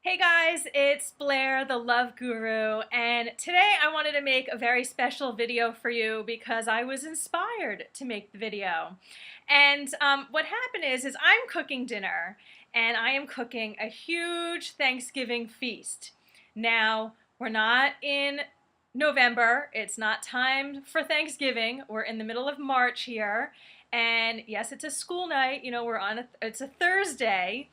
Hey guys, it's Blaire, the Love Guru, and today I wanted to make a very special video for you because I was inspired to make the video. And what happened is I'm cooking dinner, and I am cooking a huge Thanksgiving feast. Now, we're not in November, it's not time for Thanksgiving, we're in the middle of March here, and yes, it's a school night, it's a Thursday.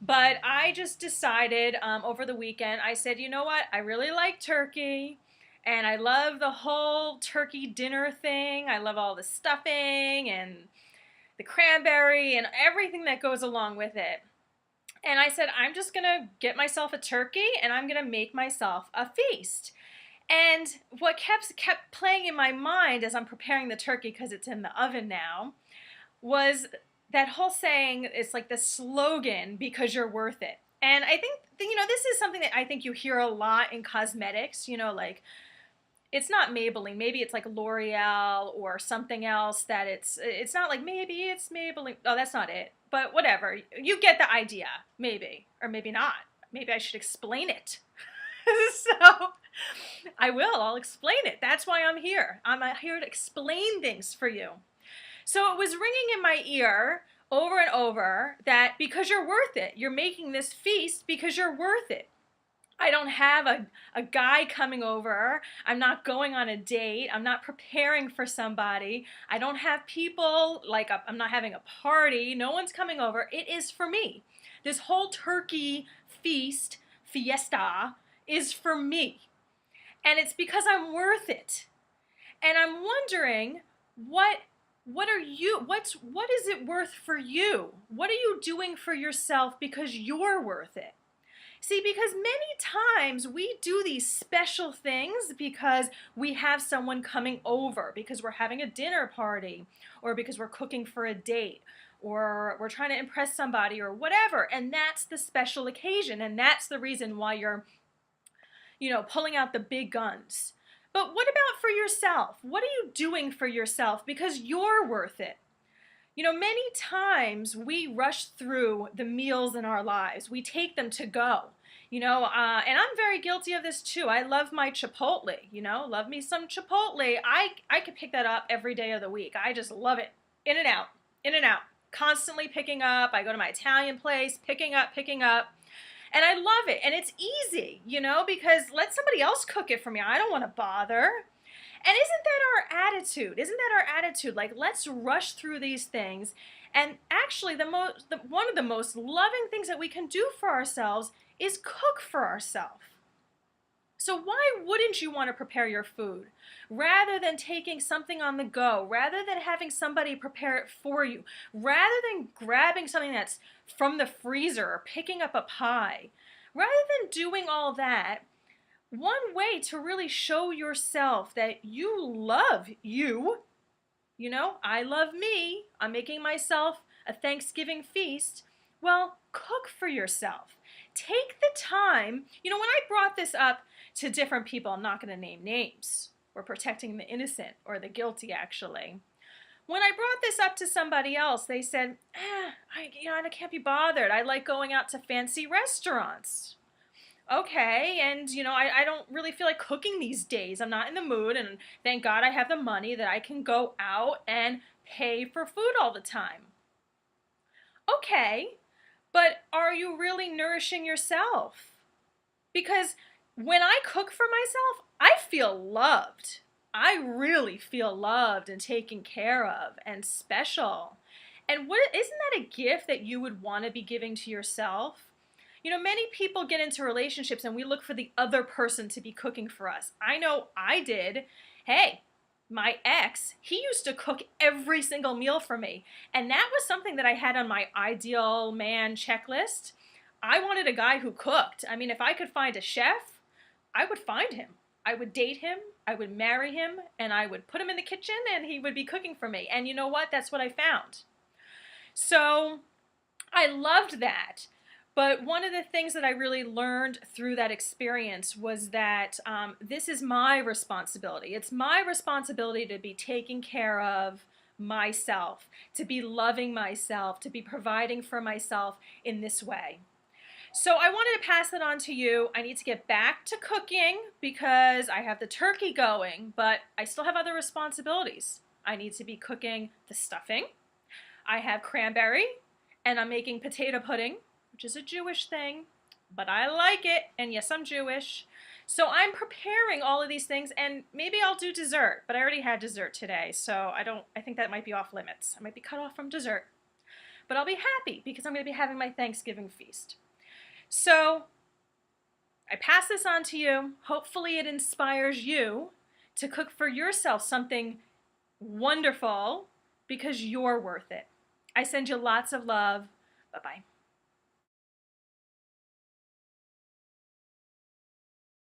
But I just decided over the weekend, I said, you know what, I really like turkey, and I love the whole turkey dinner thing. I love all the stuffing and the cranberry and everything that goes along with it. And I said, I'm just going to get myself a turkey, and I'm going to make myself a feast. And what kept playing in my mind as I'm preparing the turkey, because it's in the oven now, was that whole saying. It's like the slogan, because you're worth it. And I think, this is something that I think you hear a lot in cosmetics, like it's not Maybelline, maybe it's like L'Oreal or something else that it's not like maybe it's Maybelline. Oh, that's not it. But whatever, you get the idea, maybe, or maybe not. Maybe I should explain it. So I'll explain it. That's why I'm here. I'm here to explain things for you. So it was ringing in my ear over and over that because you're worth it. You're making this feast because you're worth it. I don't have a guy coming over. I'm not going on a date. I'm not preparing for somebody. I don't have people, I'm not having a party. No one's coming over. It is for me. This whole turkey fiesta, is for me. And it's because I'm worth it. And I'm wondering, what is it worth for you? What are you doing for yourself because you're worth it? See, because many times we do these special things because we have someone coming over, because we're having a dinner party, or because we're cooking for a date, or we're trying to impress somebody, or whatever. And that's the special occasion, and that's the reason why you're, pulling out the big guns. But what about for yourself? What are you doing for yourself because you're worth it? Many times we rush through the meals in our lives. We take them to go, and I'm very guilty of this too. I love my Chipotle, love me some Chipotle. I could pick that up every day of the week. I just love it. In and out, constantly picking up. I go to my Italian place, picking up. And I love it. And it's easy, because let somebody else cook it for me. I don't want to bother. And isn't that our attitude? Like, let's rush through these things. And actually, one of the most loving things that we can do for ourselves is cook for ourselves. So why wouldn't you want to prepare your food rather than taking something on the go, rather than having somebody prepare it for you, rather than grabbing something that's from the freezer or picking up a pie? Rather than doing all that, one way to really show yourself that you love you, I love me, I'm making myself a Thanksgiving feast, well, cook for yourself. Take the time. When I brought this up to different people, I'm not going to name names. We're protecting the innocent, or the guilty, actually. When I brought this up to somebody else, they said, I can't be bothered. I like going out to fancy restaurants. Okay, and I don't really feel like cooking these days. I'm not in the mood, and thank God I have the money that I can go out and pay for food all the time. Okay, but are you really nourishing yourself? Because when I cook for myself, I feel loved. I really feel loved and taken care of and special. And isn't that a gift that you would want to be giving to yourself? Many people get into relationships and we look for the other person to be cooking for us. I know I did. Hey, my ex, he used to cook every single meal for me. And that was something that I had on my ideal man checklist. I wanted a guy who cooked. I mean, if I could find a chef, I would find him. I would date him, I would marry him, and I would put him in the kitchen and he would be cooking for me. And you know what? That's what I found. So I loved that. But one of the things that I really learned through that experience was that this is my responsibility. It's my responsibility to be taking care of myself, to be loving myself, to be providing for myself in this way. So I wanted to pass it on to you. I need to get back to cooking because I have the turkey going, but I still have other responsibilities. I need to be cooking the stuffing. I have cranberry, and I'm making potato pudding, which is a Jewish thing, but I like it, and yes, I'm Jewish. So I'm preparing all of these things, and maybe I'll do dessert, but I already had dessert today, so I think that might be off limits. I might be cut off from dessert. But I'll be happy because I'm going to be having my Thanksgiving feast. So I pass this on to you. Hopefully it inspires you to cook for yourself something wonderful because you're worth it. I send you lots of love. Bye-bye.